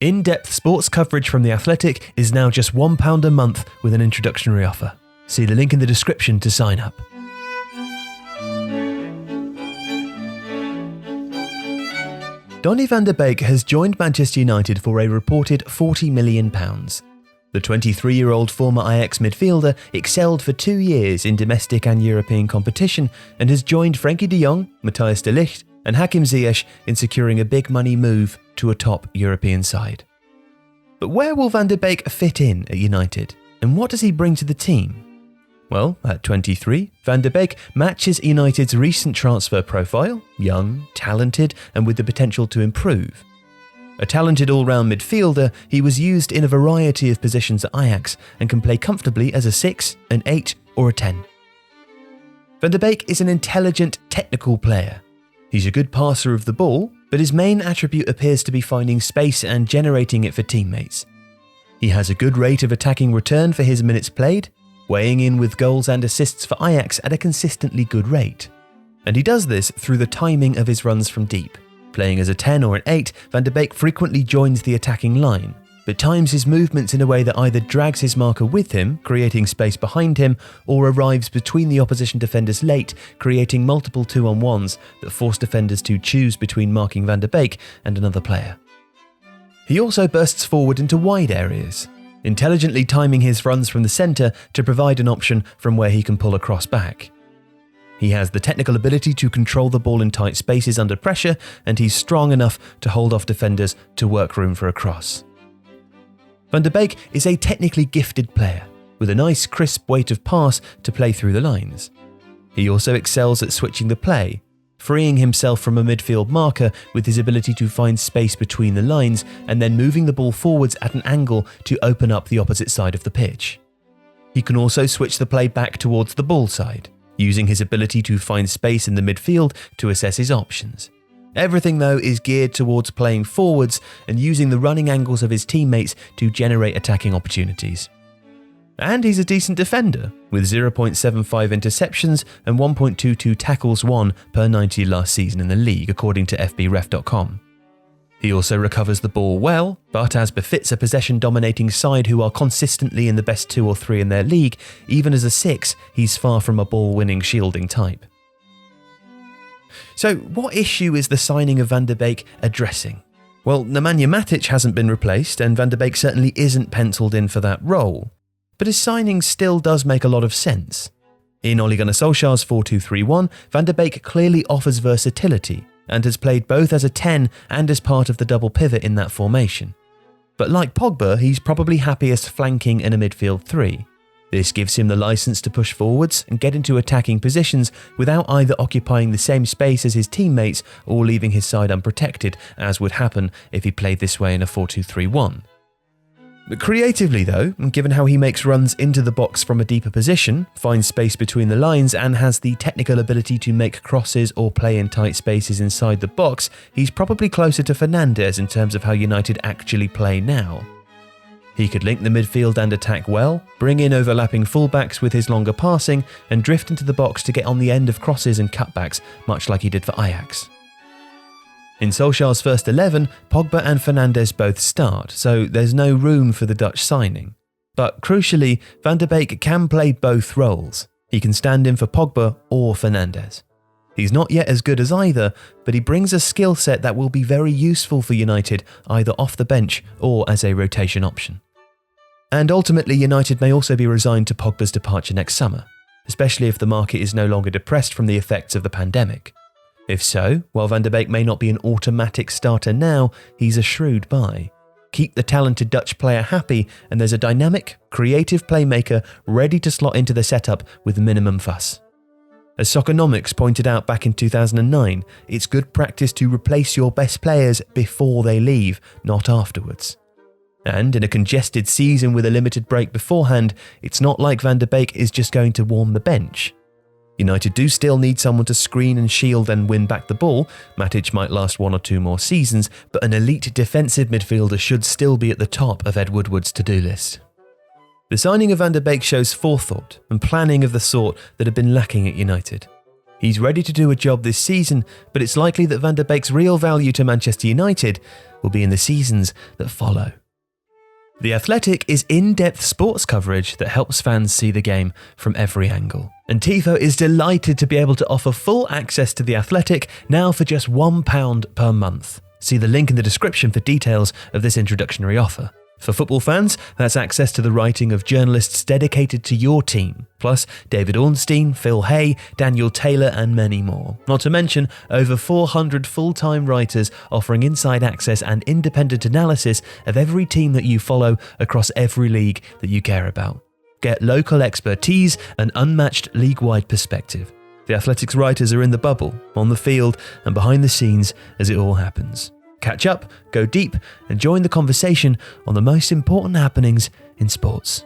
In-depth sports coverage from The Athletic is now just £1 a month with an introductory offer. See the link in the description to sign up. Donny Van De Beek has joined Manchester United for a reported £40 million. The 23-year-old former Ajax midfielder excelled for 2 years in domestic and European competition and has joined Frenkie de Jong, Matthijs de Ligt and Hakim Ziyech in securing a big money move to a top European side. But where will Van De Beek fit in at United, and what does he bring to the team? Well, at 23, Van De Beek matches United's recent transfer profile, young, talented and with the potential to improve. A talented all-round midfielder, he was used in a variety of positions at Ajax and can play comfortably as a 6, an 8 or a 10. Van De Beek is an intelligent, technical player. He's a good passer of the ball, but his main attribute appears to be finding space and generating it for teammates. He has a good rate of attacking return for his minutes played, weighing in with goals and assists for Ajax at a consistently good rate. And he does this through the timing of his runs from deep. Playing as a 10 or an 8, Van De Beek frequently joins the attacking line, but times his movements in a way that either drags his marker with him, creating space behind him, or arrives between the opposition defenders late, creating multiple 2-on-1s that force defenders to choose between marking Van De Beek and another player. He also bursts forward into wide areas, intelligently timing his runs from the centre to provide an option from where he can pull across back. He has the technical ability to control the ball in tight spaces under pressure, and he's strong enough to hold off defenders to work room for a cross. Van De Beek is a technically gifted player, with a nice crisp weight of pass to play through the lines. He also excels at switching the play, freeing himself from a midfield marker with his ability to find space between the lines and then moving the ball forwards at an angle to open up the opposite side of the pitch. He can also switch the play back towards the ball side, using his ability to find space in the midfield to assess his options. Everything, though, is geared towards playing forwards and using the running angles of his teammates to generate attacking opportunities. And he's a decent defender, with 0.75 interceptions and 1.22 tackles won per 90 last season in the league, according to FBref.com. He also recovers the ball well, but as befits a possession-dominating side who are consistently in the best 2 or 3 in their league, even as a 6, he's far from a ball-winning shielding type. So what issue is the signing of Van De Beek addressing? Well, Nemanja Matic hasn't been replaced, and Van De Beek certainly isn't penciled in for that role. But his signing still does make a lot of sense. In Ole Gunnar Solskjaer's 4-2-3-1, Van De Beek clearly offers versatility and has played both as a 10 and as part of the double pivot in that formation. But like Pogba, he's probably happiest flanking in a midfield 3. This gives him the license to push forwards and get into attacking positions without either occupying the same space as his teammates or leaving his side unprotected, as would happen if he played this way in a 4-2-3-1. But creatively though, given how he makes runs into the box from a deeper position, finds space between the lines and has the technical ability to make crosses or play in tight spaces inside the box, he's probably closer to Fernandes in terms of how United actually play now. He could link the midfield and attack well, bring in overlapping fullbacks with his longer passing, and drift into the box to get on the end of crosses and cutbacks, much like he did for Ajax. In Solskjaer's first 11, Pogba and Fernandes both start, so there's no room for the Dutch signing. But crucially, Van De Beek can play both roles. He can stand in for Pogba or Fernandes. He's not yet as good as either, but he brings a skill set that will be very useful for United, either off the bench or as a rotation option. And ultimately, United may also be resigned to Pogba's departure next summer, especially if the market is no longer depressed from the effects of the pandemic. If so, while Van De Beek may not be an automatic starter now, he's a shrewd buy. Keep the talented Dutch player happy, and there's a dynamic, creative playmaker ready to slot into the setup with minimum fuss. As Soccernomics pointed out back in 2009, it's good practice to replace your best players before they leave, not afterwards. And in a congested season with a limited break beforehand, it's not like Van De Beek is just going to warm the bench. United do still need someone to screen and shield and win back the ball. Matic might last 1 or 2 more seasons, but an elite defensive midfielder should still be at the top of Ed Woodward's to-do list. The signing of Van De Beek shows forethought and planning of the sort that had been lacking at United. He's ready to do a job this season, but it's likely that Van de Beek's real value to Manchester United will be in the seasons that follow. The Athletic is in-depth sports coverage that helps fans see the game from every angle. And Tifo is delighted to be able to offer full access to The Athletic now for just £1 per month. See the link in the description for details of this introductory offer. For football fans, that's access to the writing of journalists dedicated to your team, plus David Ornstein, Phil Hay, Daniel Taylor and many more. Not to mention over 400 full-time writers offering inside access and independent analysis of every team that you follow across every league that you care about. Get local expertise and unmatched league-wide perspective. The Athletic's writers are in the bubble, on the field and behind the scenes as it all happens. Catch up, go deep, and join the conversation on the most important happenings in sports.